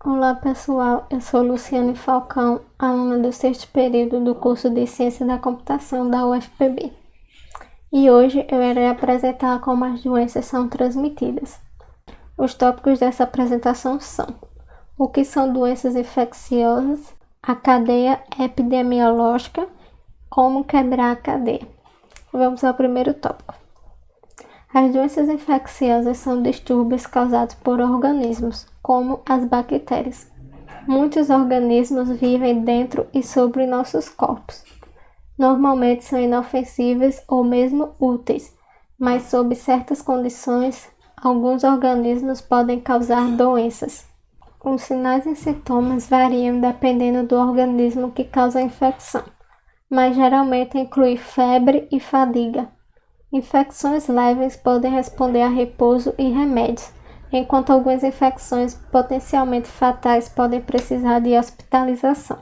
Olá pessoal, eu sou Luciane Falcão, aluna do sexto período do curso de Ciência da Computação da UFPB. E hoje eu irei apresentar como as doenças são transmitidas. Os tópicos dessa apresentação são: o que são doenças infecciosas, a cadeia epidemiológica, como quebrar a cadeia. Vamos ao primeiro tópico. As doenças infecciosas são distúrbios causados por organismos, como as bactérias. Muitos organismos vivem dentro e sobre nossos corpos. Normalmente são inofensivos ou mesmo úteis, mas sob certas condições, alguns organismos podem causar doenças. Os sinais e sintomas variam dependendo do organismo que causa a infecção, mas geralmente inclui febre e fadiga. Infecções leves podem responder a repouso e remédios, enquanto algumas infecções potencialmente fatais podem precisar de hospitalização.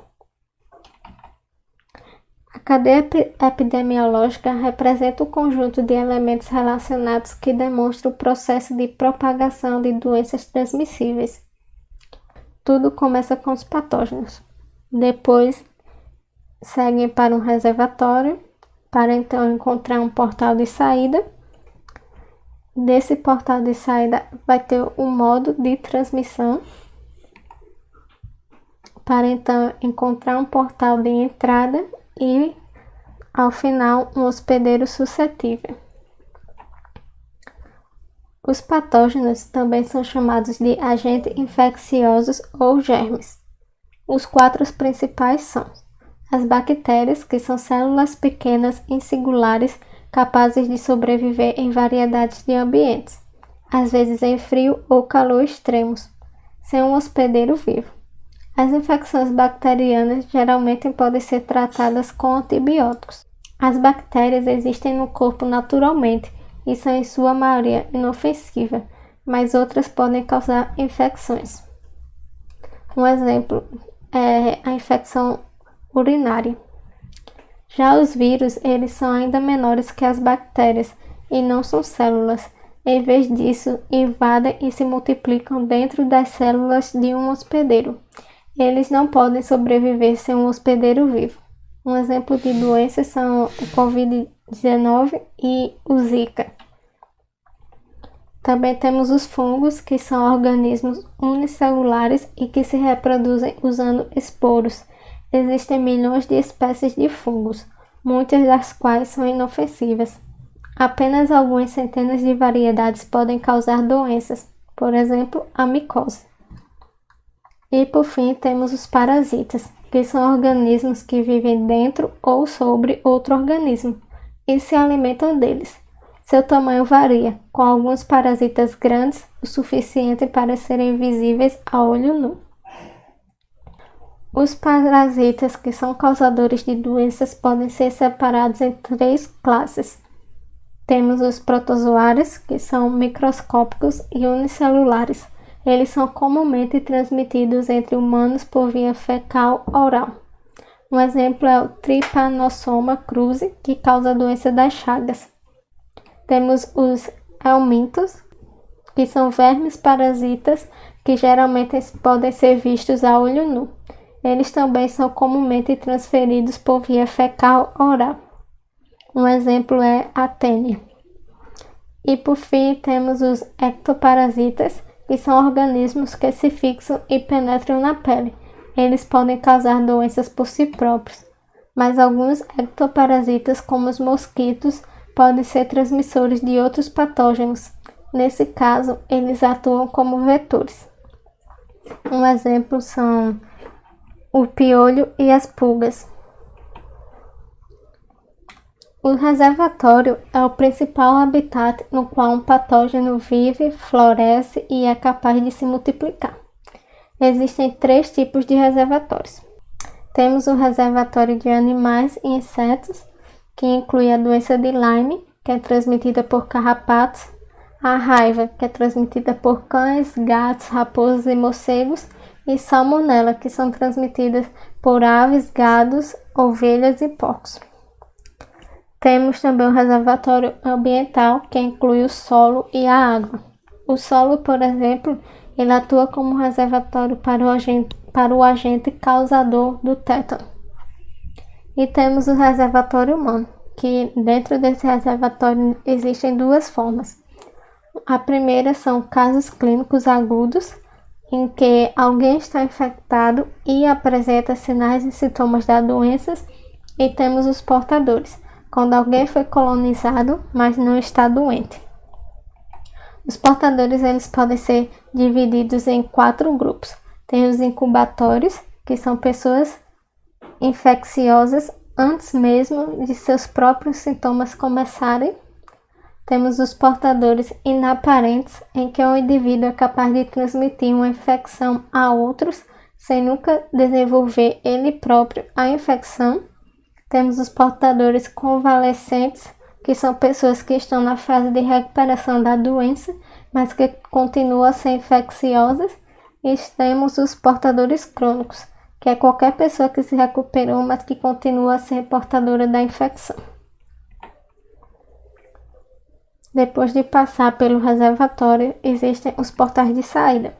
A cadeia epidemiológica representa o conjunto de elementos relacionados que demonstra o processo de propagação de doenças transmissíveis. Tudo começa com os patógenos. Depois, seguem para um reservatório, para então encontrar um portal de saída. Desse portal de saída vai ter um modo de transmissão, para então encontrar um portal de entrada e, ao final, um hospedeiro suscetível. Os patógenos também são chamados de agentes infecciosos ou germes. Os quatro principais são as bactérias, que são células pequenas e singulares capazes de sobreviver em variedades de ambientes, às vezes em frio ou calor extremos, sem um hospedeiro vivo. As infecções bacterianas geralmente podem ser tratadas com antibióticos. As bactérias existem no corpo naturalmente e são em sua maioria inofensivas, mas outras podem causar infecções. Um exemplo é a infecção urinária. Já os vírus, eles são ainda menores que as bactérias e não são células. Em vez disso, invadem e se multiplicam dentro das células de um hospedeiro. Eles não podem sobreviver sem um hospedeiro vivo. Um exemplo de doenças são o Covid-19 e o Zika. Também temos os fungos, que são organismos unicelulares e que se reproduzem usando esporos. Existem milhões de espécies de fungos, muitas das quais são inofensivas. Apenas algumas centenas de variedades podem causar doenças, por exemplo, a micose. E por fim temos os parasitas, que são organismos que vivem dentro ou sobre outro organismo e se alimentam deles. Seu tamanho varia, com alguns parasitas grandes o suficiente para serem visíveis a olho nu. Os parasitas, que são causadores de doenças, podem ser separados em três classes. Temos os protozoários, que são microscópicos e unicelulares. Eles são comumente transmitidos entre humanos por via fecal-oral. Um exemplo é o Trypanosoma cruzi, que causa a doença das chagas. Temos os helmintos, que são vermes parasitas que geralmente podem ser vistos a olho nu. Eles também são comumente transferidos por via fecal-oral. Um exemplo é a tênia. E por fim temos os ectoparasitas, que são organismos que se fixam e penetram na pele. Eles podem causar doenças por si próprios, mas alguns ectoparasitas, como os mosquitos, podem ser transmissores de outros patógenos. Nesse caso, eles atuam como vetores. Um exemplo são o piolho e as pulgas. O reservatório é o principal habitat no qual um patógeno vive, floresce e é capaz de se multiplicar. Existem três tipos de reservatórios. Temos o reservatório de animais e insetos, que inclui a doença de Lyme, que é transmitida por carrapatos, a raiva, que é transmitida por cães, gatos, raposas e morcegos, e salmonela, que são transmitidas por aves, gados, ovelhas e porcos. Temos também o reservatório ambiental, que inclui o solo e a água. O solo, por exemplo, Ele atua como reservatório para o agente causador do tétano. E temos o reservatório humano, que dentro desse reservatório existem duas formas. A primeira são casos clínicos agudos, em que alguém está infectado e apresenta sinais e sintomas da doença, e temos os portadores, quando alguém foi colonizado, mas não está doente. Os portadores eles podem ser divididos em 4 grupos. Tem os incubatórios, que são pessoas infecciosas antes mesmo de seus próprios sintomas começarem. Temos os portadores inaparentes, em que o indivíduo é capaz de transmitir uma infecção a outros sem nunca desenvolver ele próprio a infecção. Temos os portadores convalescentes, que são pessoas que estão na fase de recuperação da doença, mas que continuam a ser infecciosas. E temos os portadores crônicos, que é qualquer pessoa que se recuperou, mas que continua a ser portadora da infecção. Depois de passar pelo reservatório, existem os portais de saída,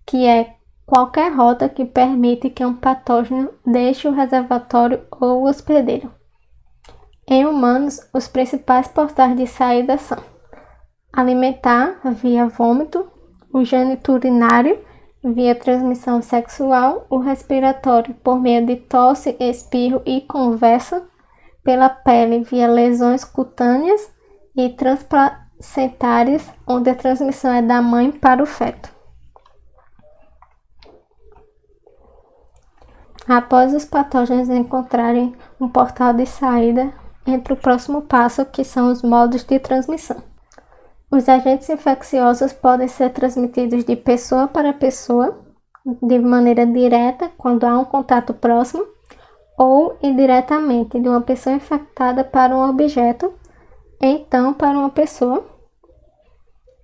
que é qualquer rota que permite que um patógeno deixe o reservatório ou o hospedeiro. Em humanos, os principais portais de saída são alimentar via vômito, o geniturinário via transmissão sexual, o respiratório por meio de tosse, espirro e conversa, pela pele via lesões cutâneas e transplacentárias, onde a transmissão é da mãe para o feto. Após os patógenos encontrarem um portal de saída, entra o próximo passo, que são os modos de transmissão. Os agentes infecciosos podem ser transmitidos de pessoa para pessoa, de maneira direta, quando há um contato próximo, ou indiretamente, de uma pessoa infectada para um objeto, então para uma pessoa,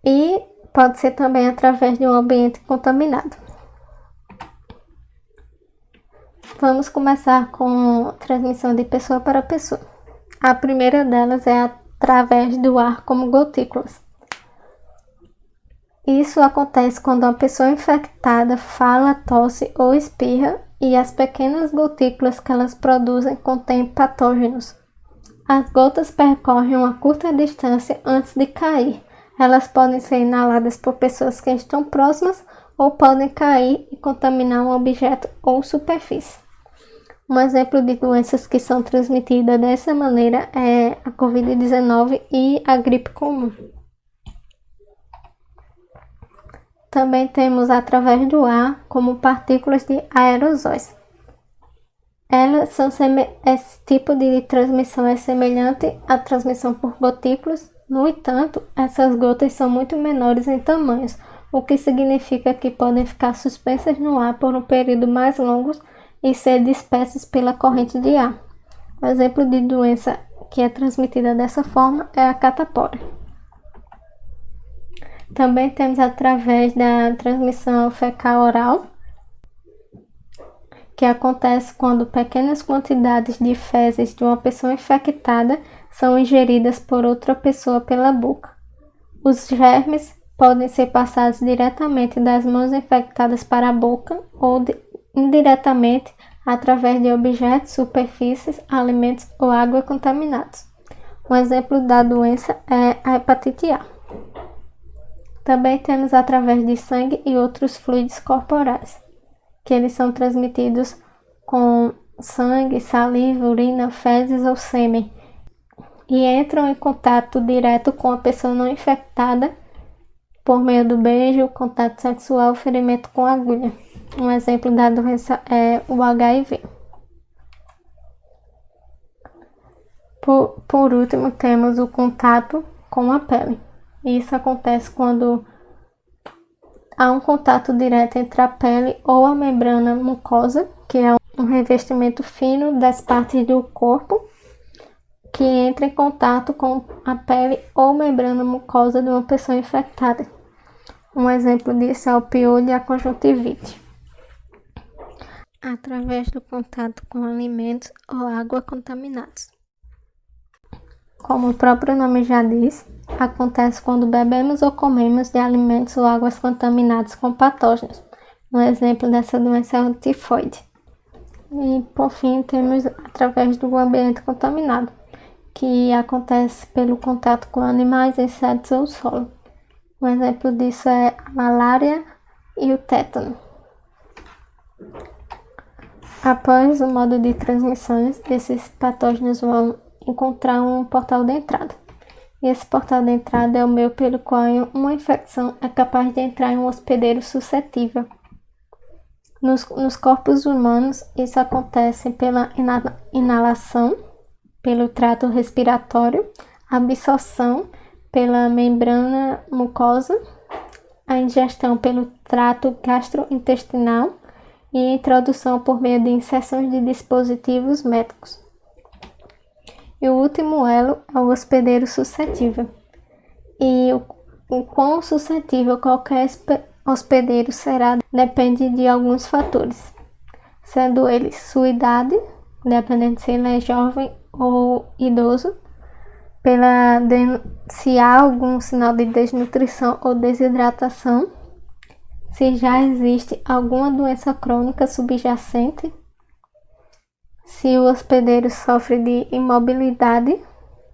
e pode ser também através de um ambiente contaminado. Vamos começar com transmissão de pessoa para pessoa. A primeira delas é através do ar como gotículas. Isso acontece quando uma pessoa infectada fala, tosse ou espirra e as pequenas gotículas que elas produzem contêm patógenos. As gotas percorrem uma curta distância antes de cair. Elas podem ser inaladas por pessoas que estão próximas ou podem cair e contaminar um objeto ou superfície. Um exemplo de doenças que são transmitidas dessa maneira é a Covid-19 e a gripe comum. Também temos através do ar como partículas de aerosóis. Esse tipo de transmissão é semelhante à transmissão por gotículas, no entanto, essas gotas são muito menores em tamanhos, o que significa que podem ficar suspensas no ar por um período mais longo e ser dispersas pela corrente de ar. Um exemplo de doença que é transmitida dessa forma é a catapora. Também temos através da transmissão fecal-oral, que acontece quando pequenas quantidades de fezes de uma pessoa infectada são ingeridas por outra pessoa pela boca. Os germes podem ser passados diretamente das mãos infectadas para a boca ou indiretamente através de objetos, superfícies, alimentos ou água contaminados. Um exemplo da doença é a hepatite A. Também temos através de sangue e outros fluidos corporais, que eles são transmitidos com sangue, saliva, urina, fezes ou sêmen, e entram em contato direto com a pessoa não infectada por meio do beijo, contato sexual, ferimento com agulha. Um exemplo da doença é o HIV. Por último, temos o contato com a pele. Isso acontece quando há um contato direto entre a pele ou a membrana mucosa, que é um revestimento fino das partes do corpo, que entra em contato com a pele ou membrana mucosa de uma pessoa infectada. Um exemplo disso é o piolho e a conjuntivite. Através do contato com alimentos ou água contaminados. Como o próprio nome já diz, acontece quando bebemos ou comemos de alimentos ou águas contaminados com patógenos. Um exemplo dessa doença é o tifoide. E, por fim, temos através do ambiente contaminado, que acontece pelo contato com animais, insetos ou solo. Um exemplo disso é a malária e o tétano. Após o modo de transmissões, esses patógenos vão encontrar um portal de entrada. E esse portal de entrada é o meio pelo qual uma infecção é capaz de entrar em um hospedeiro suscetível. Nos corpos humanos, isso acontece pela inalação, pelo trato respiratório, absorção pela membrana mucosa, a ingestão pelo trato gastrointestinal e a introdução por meio de inserções de dispositivos médicos. E o último elo é o hospedeiro suscetível. E o quão suscetível qualquer hospedeiro será depende de alguns fatores, sendo eles sua idade, dependendo se ele é jovem ou idoso, se há algum sinal de desnutrição ou desidratação, se já existe alguma doença crônica subjacente, se o hospedeiro sofre de imobilidade,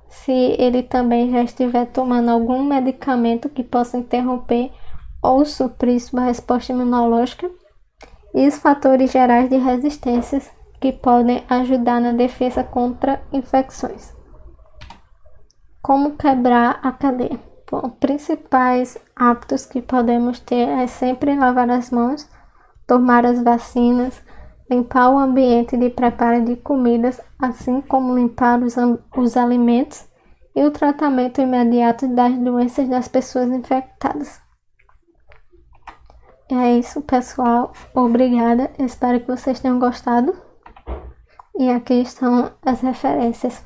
se ele também já estiver tomando algum medicamento que possa interromper ou suprir sua resposta imunológica, e os fatores gerais de resistências que podem ajudar na defesa contra infecções. Como quebrar a cadeia? Bom, principais hábitos que podemos ter é sempre lavar as mãos, tomar as vacinas, limpar o ambiente de preparo de comidas, assim como limpar os alimentos e o tratamento imediato das doenças das pessoas infectadas. É isso, pessoal. Obrigada. Espero que vocês tenham gostado. E aqui estão as referências.